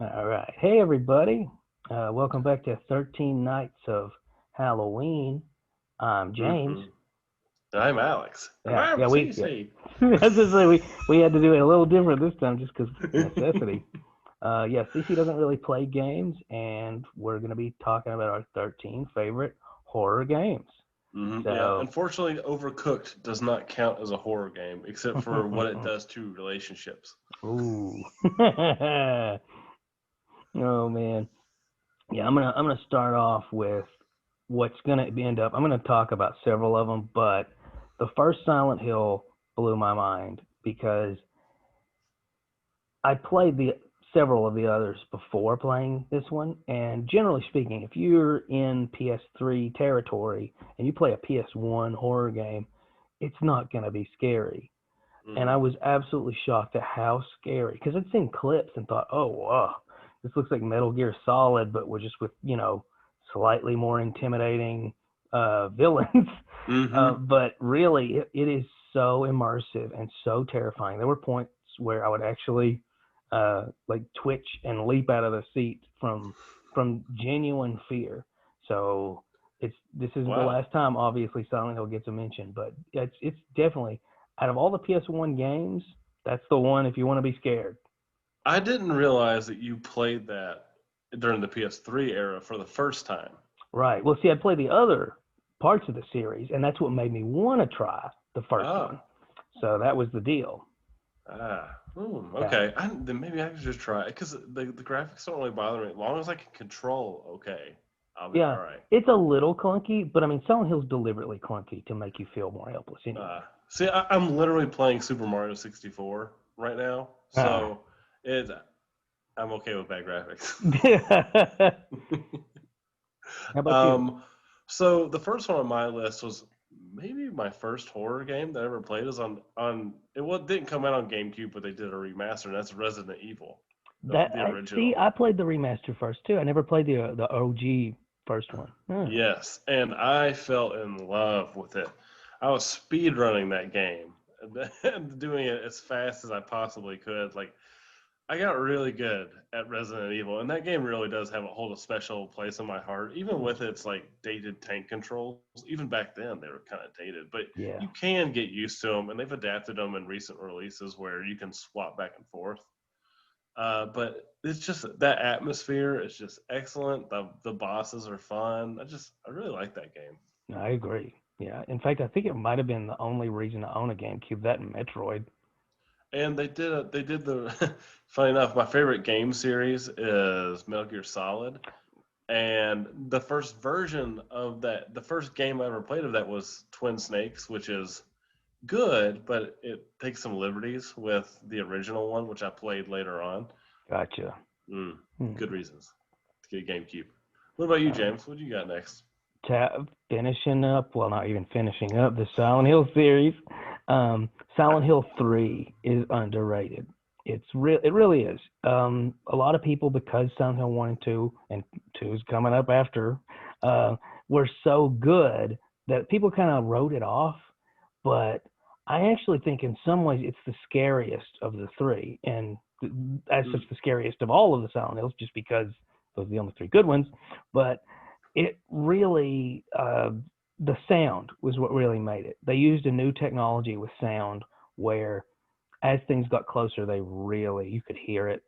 All right. Hey, everybody. Welcome back to 13 Nights of Halloween. I'm James. Mm-hmm. I'm Alex. And Yeah, I'm yeah, yeah. Cece. As I say, we had to do it a little different this time just because necessity. Yeah, Cece doesn't really play games, and we're going to be talking about our 13 favorite horror games. Yeah, So, unfortunately, Overcooked does not count as a horror game, except for what it does to relationships. ooh. Oh, man. Yeah, I'm gonna start off with what's gonna end up. I'm gonna talk about several of them, but the first Silent Hill blew my mind because I played the several of the others before playing this one, and generally speaking, if you're in PS3 territory and you play a PS1 horror game, it's not gonna be scary. And I Mm. was absolutely shocked at how scary because I'd seen clips and thought, oh wow, this looks like Metal Gear Solid, but we're just with slightly more intimidating villains. Mm-hmm. But really, it is so immersive and so terrifying. There were points where I would actually like twitch and leap out of the seat from genuine fear. So this isn't the Wow. last time, obviously, Silent Hill gets a mention, but it's definitely out of all the PS1 games, that's the one if you want to be scared. I didn't realize that you played that during the PS3 era for the first time. Right. Well, see, I played the other parts of the series, and that's what made me want to try the first one. Ah, So that was the deal. Yeah. okay. Then maybe I could just try it because the graphics don't really bother me. As long as I can control, okay, I'll be Yeah. all right. It's a little clunky, but I mean, Silent Hill's deliberately clunky to make you feel more helpless anyway. See, I'm literally playing Super Mario 64 right now, Ah. so it I'm okay with bad graphics. How about you? um, so the first one on my list was maybe my first horror game that I ever played. Is on didn't come out on GameCube, but they did a remaster, and that's Resident Evil, the See, original. I played the remaster first too. I never played the OG first one. Huh. Yes, and I fell in love with it. I was speed running that game and doing it as fast as I possibly could. Like I got really good at Resident Evil, and that game really does hold a special place in my heart. Even with its like dated tank controls, even back then they were kind of dated, but you Yeah. can get used to them, and they've adapted them in recent releases where you can swap back and forth. But it's just that atmosphere is just excellent. The bosses are fun. I really like that game. I agree. Yeah. In fact, I think it might have been the only reason to own a GameCube. That and Metroid. And they did the funny enough, my favorite game series is Metal Gear Solid. And the first version of that, the first game I ever played of that was Twin Snakes, which is good, but it takes some liberties with the original one, which I played later on. Gotcha. Mm, Hmm. good reasons to get a GameCube. What about you, Uh, James? What do you got next? Finishing up, well, not even finishing up the Silent Hill series. Silent Hill 3 is underrated. It really is. A lot of people, because Silent Hill 1 and 2 and 2 is coming up after, uh, were so good that people kind of wrote it off. But I actually think in some ways it's the scariest of the three, and as such Mm, the scariest of all of the Silent Hills, just because those are the only three good ones. But it really the sound was what really made it. They used a new technology with sound where as things got closer, they really you could hear it.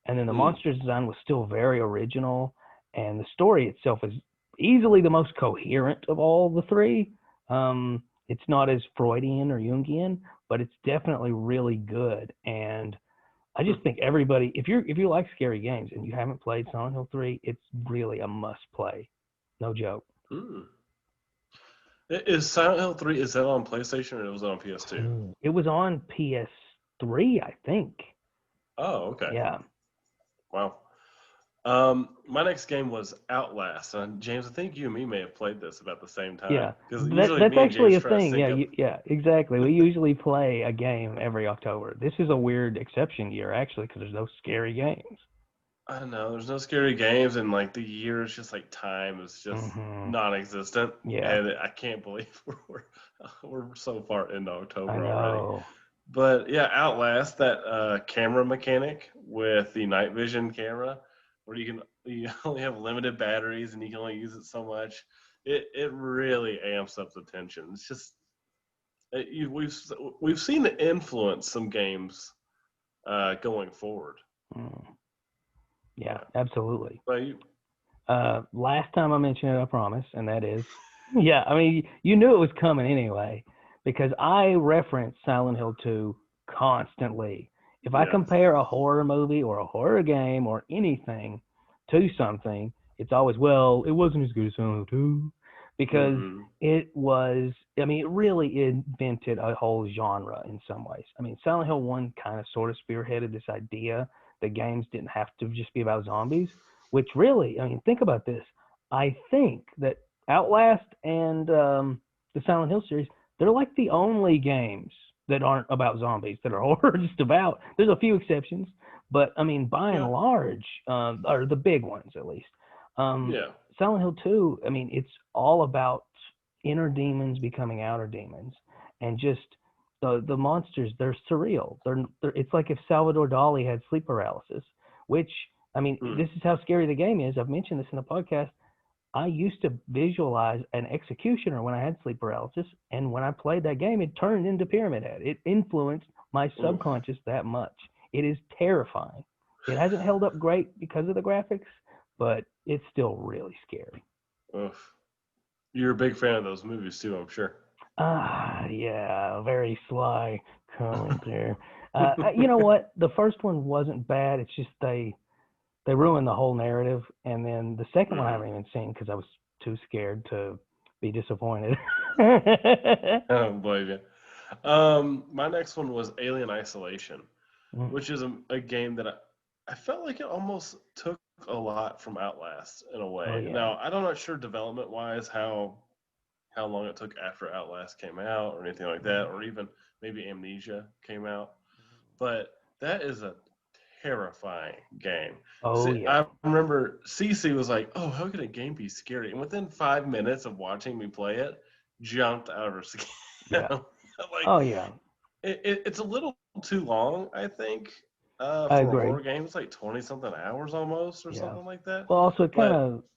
And then the mm, monster design was still very original, and the story itself is easily the most coherent of all the three. It's not as Freudian or Jungian, but it's definitely really good. And I mm, just think everybody, if you like scary games and you haven't played Silent Hill 3, it's really a must play. No joke. mm. Is Silent Hill 3, is that on PlayStation or was it on PS2? It was on PS3, I think. Oh, okay. Yeah. Wow. My next game was Outlast. And James, I think you and me may have played this about the same time Yeah. because usually That's me and actually James a try to thing. sync Yeah, up. yeah, exactly. We usually play a game every October. This is a weird exception year actually because there's no scary games. I know there's no scary games, and like the year is just like time is just Mhm. non-existent, Yeah. and I can't believe we're so far into I October already. know. But yeah, Outlast, that camera mechanic with the night vision camera, where you only have limited batteries and you can only use it so much. It really amps up the tension. It's just we've seen it influence some games going forward. Mm. Yeah, Yeah. absolutely. But you, Last time I mentioned it, I promise, and that is, yeah, I mean, you knew it was coming anyway, because I reference Silent Hill 2 constantly. If I yes. compare a horror movie or a horror game or anything to something, it's always, well, it wasn't as good as Silent Hill 2, because Mm-hmm. it was, I mean, it really invented a whole genre in some ways. I mean, Silent Hill 1 kind of sort of spearheaded this idea that games didn't have to just be about zombies, which really, I mean, think about this. I think that Outlast and the Silent Hill series, they're like the only games that aren't about zombies that are horror just about. There's a few exceptions, but I mean, by and Yeah. large, are the big ones at least. Um, Yeah. Silent Hill 2, I mean, it's all about inner demons becoming outer demons, and just the monsters. They're surreal. They're it's like if Salvador Dali had sleep paralysis, which I mean, Mm. this is how scary the game is. I've mentioned this in the podcast. I used to visualize an executioner when I had sleep paralysis, and when I played that game, it turned into Pyramid Head. It influenced my Oof. subconscious that much. It is terrifying. It hasn't held up great because of the graphics, but it's still really scary. Oof. You're a big fan of those movies too, I'm sure. Ah, yeah, very sly comment there. You know what? The first one wasn't bad. It's just they ruined the whole narrative. And then the second one I Mm. haven't even seen because I was too scared to be disappointed. I don't blame you. My next one was Alien Isolation, which is a game that I felt like it almost took a lot from Outlast in a Oh way. yeah, Now, I'm not sure development wise how long it took after Outlast came out or anything like that, or even maybe Amnesia came out. But that is a terrifying game. oh See, yeah, I remember Cece was like, "Oh, how can a game be scary?" And within 5 minutes of watching me play it, jumped out of her skin. yeah, Like oh yeah. it's a little too long, I think, I for a agree. horror game. It's like 20 something hours almost or Yeah. something like that. Well, also it kind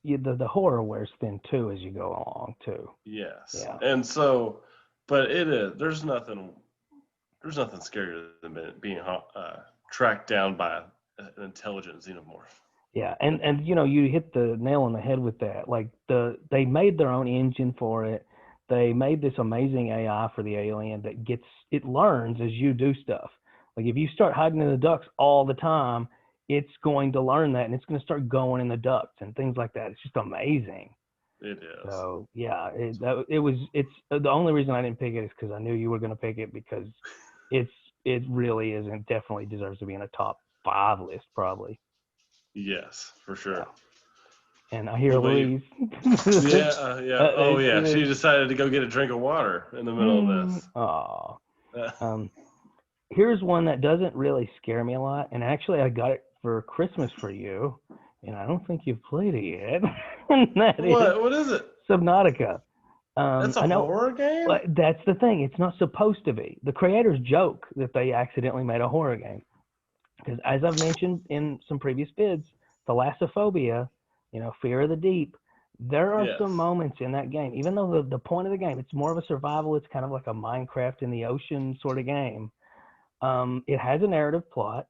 But of the horror wears thin too as you go along too. yes, Yeah. and so, but it is. There's nothing scarier than being tracked down by an intelligent xenomorph. Yeah, and you know you hit the nail on the head with that. Like they made their own engine for it. They made this amazing AI for the alien that it learns as you do stuff. Like if you start hiding in the ducts all the time, it's going to learn that and it's going to start going in the ducts and things like that. It's just amazing. It is. So yeah, it's the only reason I didn't pick it is because I knew you were going to pick it because it's it really is and definitely deserves to be in a top 5 list probably. Yes, for Yeah. sure. And I hear What about you? Louise. Yeah, yeah. Oh, yeah. She It's, decided to go get a drink of water in the middle of this. aw. Uh, Um, here's one that doesn't really scare me a lot, and actually I got it for Christmas for you, and I don't think you've played it yet. And that is what? What is it? Subnautica. That's a I know, horror game? but that's the thing. It's not supposed to be. The creators joke that they accidentally made a horror game because, as I've mentioned in some previous vids, thalassophobia, fear of the deep. There are some Yes. moments in that game, even though the point of the game, it's more of a survival. It's kind of like a Minecraft in the ocean sort of game. It has a narrative plot.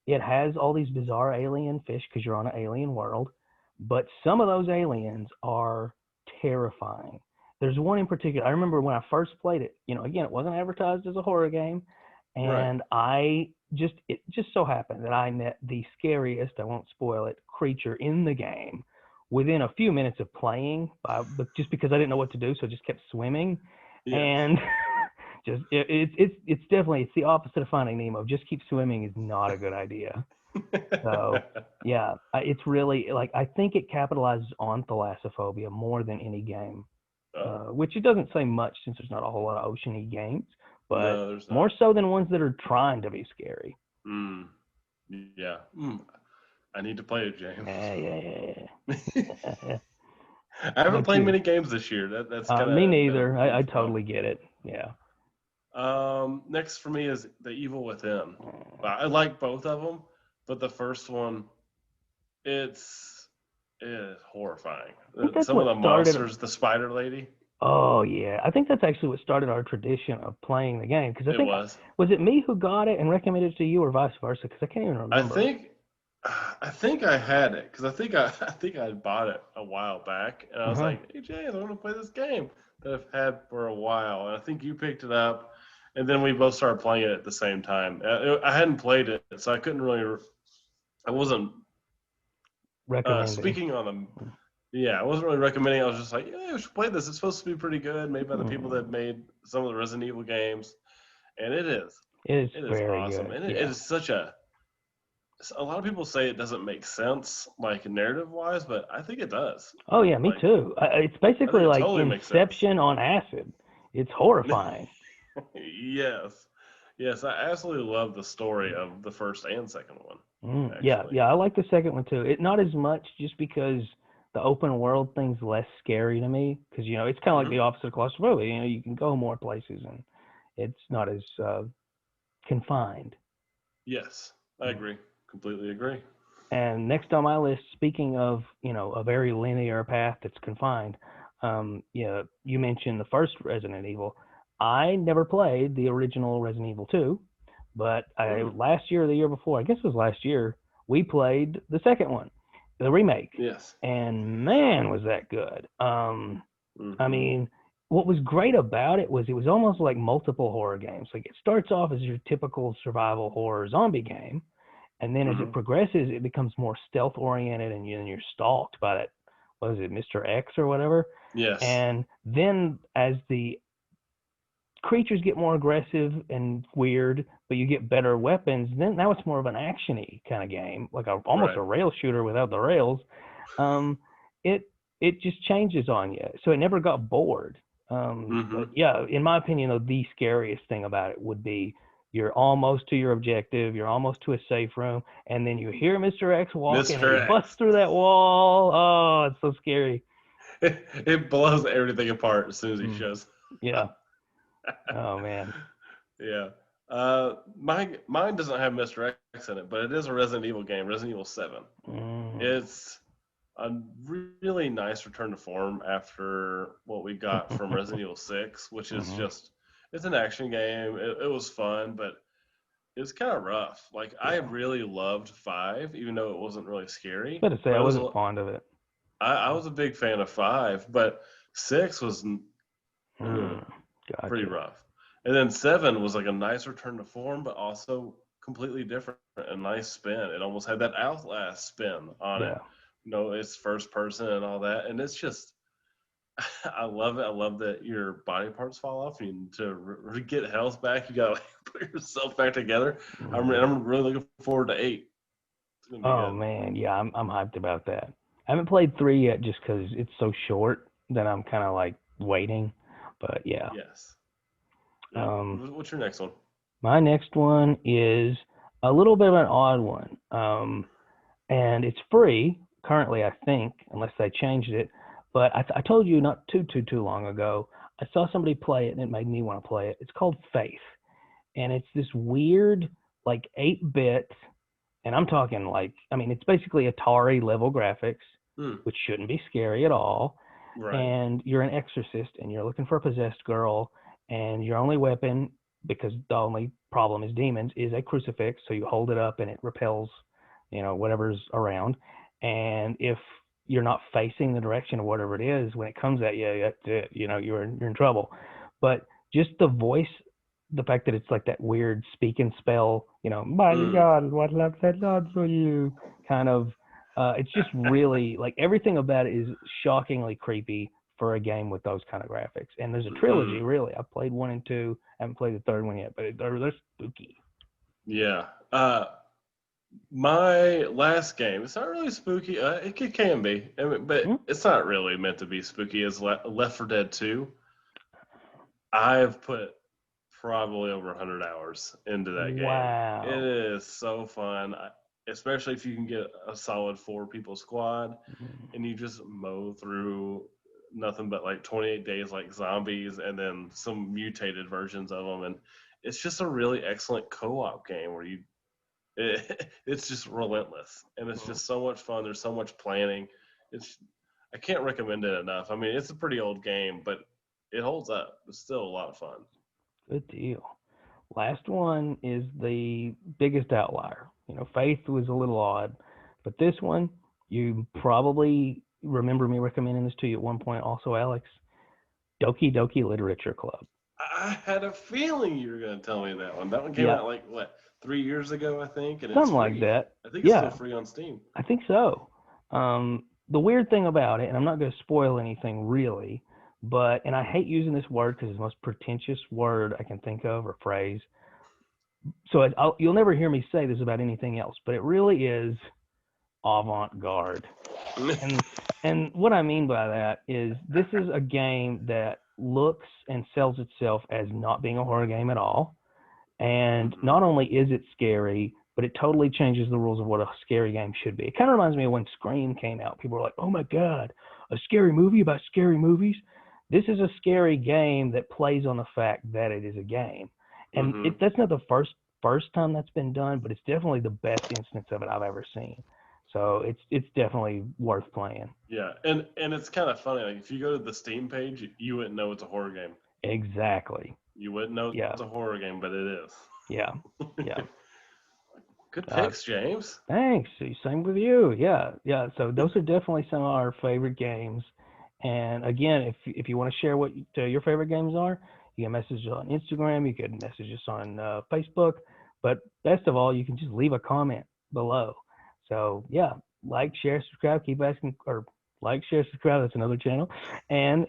It has all these bizarre alien fish because you're on an alien world, but some of those aliens are terrifying. There's one in particular. I remember when I first played it. Again, it wasn't advertised as a horror game, Right. and it just so happened that I met the scariest, I won't spoil it, creature in the game within a few minutes of playing, but just because I didn't know what to do, so I just kept swimming, Yes. and it's definitely it's the opposite of Finding Nemo. Just keep swimming is not a good idea. So yeah, it's really like I think it capitalizes on thalassophobia more than any game, Oh, which it doesn't say much since there's not a whole lot of oceany games, but no, there's more not. so than ones that are trying to be scary. Mm, yeah. I need to play it, James. Yeah, yeah, yeah, yeah. I How haven't about played you? many games this year. That's kind Me of been neither. a huge I bummer. totally get it. Yeah. Next for me is The Evil Within. I like both of them, but the first one, it's horrifying. I think that's Some of what the started. monsters, the spider lady, Oh yeah, I think that's actually what started our tradition of playing the game. Because I it think was. was it me who got it and recommended it to you, or vice versa? Because I can't even I remember. think, I think I had it because I think I bought it a while back, and I Uh was huh. like, "Hey James, I want to play this game that I've had for a while." And I think you picked it up, and then we both started playing it at the same time. I hadn't played it, so I couldn't really. I wasn't Recommending. speaking on them. Yeah, I wasn't really recommending. I was just like, yeah, we should play this. It's supposed to be pretty good, made by the people that Hmm. made some of the Resident Evil games, and it is. It is It is very awesome, good. and it Yeah. is such a. A lot of people say it doesn't make sense, like narrative wise, but I think it does. Oh yeah, me Like, too. It's I think basically it like totally makes sense. Inception on acid. It's horrifying. Yes, yes, I absolutely love the story of the first and second one. Yeah, Actually, yeah, I like the second one too. It not as much just because the open world thing's less scary to me because it's kind of like the hmm opposite of claustrophobia. You can go more places and it's not as confined. yes, I Mm. agree. Completely agree. And next on my list, speaking of a very linear path that's confined, you mentioned the first Resident Evil. I never played the original Resident Evil 2, but Mm, last year or the year before, I guess it was last year, we played the second one, the remake, yes. and man, was that good. I hmm mean, what was great about it was almost like multiple horror games. Like it starts off as your typical survival horror zombie game, and then as it hmm progresses, it becomes more stealth oriented, and you're stalked by that. What is it, Mr. X or whatever? Yes. And then as the creatures get more aggressive and weird, but you get better weapons, then now it's more of an actiony kind of game, like almost Right. a rail shooter without the rails. Um, it it just changes on you, so it never got bored. But hmm yeah, in my opinion, though, the scariest thing about it would be you're almost to your objective, you're almost to a safe room, and then you hear Mr. X walking, and Mr. he busts X. through that wall. Oh, it's so scary. It blows everything apart as soon as he Mm, shows. yeah. Oh man. Yeah. Mine doesn't have Mr. X in it, but it is a Resident Evil game, Resident Evil 7. Mm. It's a really nice return to form after what we got from Resident Evil 6, which is hmm just it's an action game. It was fun, but it was kind of rough. Like I Yeah. really loved 5, even though it wasn't really scary. Better say I But wasn't fond of it. I was a big fan of 5, but 6 was ugh, Mm. pretty Gotcha. rough. And then 7 was like a nice return to form, but also completely different. A nice spin. It almost had that Outlast spin on it. Yeah. It's first person and all that, and it's just I love it. I love that your body parts fall off, and to get health back, you gotta like, put yourself back together. Mm. I'm really looking forward to 8. It's gonna be Oh good. man, yeah, I'm hyped about that. I haven't played 3 yet just because it's so short that I'm kind of like waiting. But yeah. Yes. Yep. Um, What's your next one? my next one is a little bit of an odd one. And it's free currently, I think, unless they changed it. But I told you not too long ago, I saw somebody play it and it made me want to play it. It's called Faith, and it's this weird like 8-bit, and I'm talking like, I mean, it's basically Atari level graphics, Hmm. which shouldn't be scary at all. Right. And you're an exorcist and you're looking for a possessed girl, and your only weapon, because the only problem is demons, is a crucifix. So you hold it up and it repels, whatever's around. And if you're not facing the direction of whatever it is, when it comes at you, that's it. You're in trouble. But just the voice, the fact that it's like that weird speak and spell, my Mm. God, what love said not for you, kind of. It's just really like everything about it is shockingly creepy for a game with those kind of graphics. And there's a trilogy, mm. really. I've played 1 and 2. I haven't played the third one yet, but they're spooky. Yeah. My last game. It's not really spooky. It can be, Hmm? but it's not really meant to be spooky. As Left 4 Dead 2. I've put probably over 100 hours into that game. It Wow. is so fun, especially if you can get a solid 4 people squad Mm. and you just mow through nothing but like 28 days like zombies and then some mutated versions of them. And it's just a really excellent co-op game where it's just relentless and it's just so much fun. There's so much planning. It's I can't recommend it enough. I mean, it's a pretty old game, but it holds up. It's still a lot of fun. Good deal. Last one is the biggest outlier. Faith was a little odd, but this one, you probably remember me recommending this to you at one point also, Alex. Doki Doki Literature Club. I had a feeling you were going to tell me that one. That one came Yeah, out like what, 3 years ago, I think, and it's something like free. that. I think it's still Yeah, free on Steam. I think so. The weird thing about it, and I'm not going to spoil anything really, and I hate using this word because it's the most pretentious word I can think of or phrase. So you'll never hear me say this about anything else, but it really is avant-garde. And what I mean by that is this is a game that looks and sells itself as not being a horror game at all. And not only is it scary, but it totally changes the rules of what a scary game should be. It kind of reminds me of when Scream came out. People were like, oh my God, a scary movie about scary movies? This is a scary game that plays on the fact that it is a game. And that's not the first time that's been done, but it's definitely the best instance of it I've ever seen. So it's definitely worth playing. Yeah, and it's kind of funny. Like if you go to the Steam page, you wouldn't know it's a horror game. Exactly. You wouldn't know Yeah. it's a horror game, but it is. Yeah. Yeah. Good picks, James. Thanks. Same with you. Yeah. Yeah. So those are definitely some of our favorite games. And again, if you want to share what your favorite games are, you can message us on Instagram. You can message us on Facebook. But best of all, you can just leave a comment below. So yeah, like, share, subscribe. Keep asking, or like, share, subscribe. That's another channel. And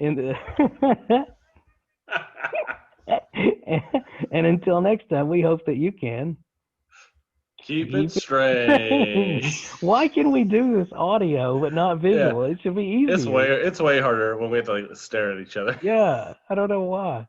and until next time, we hope that you can keep it straight. Why can we do this audio but not visual? Yeah. It should be easier. It's way harder when we have to like stare at each other. Yeah, I don't know why.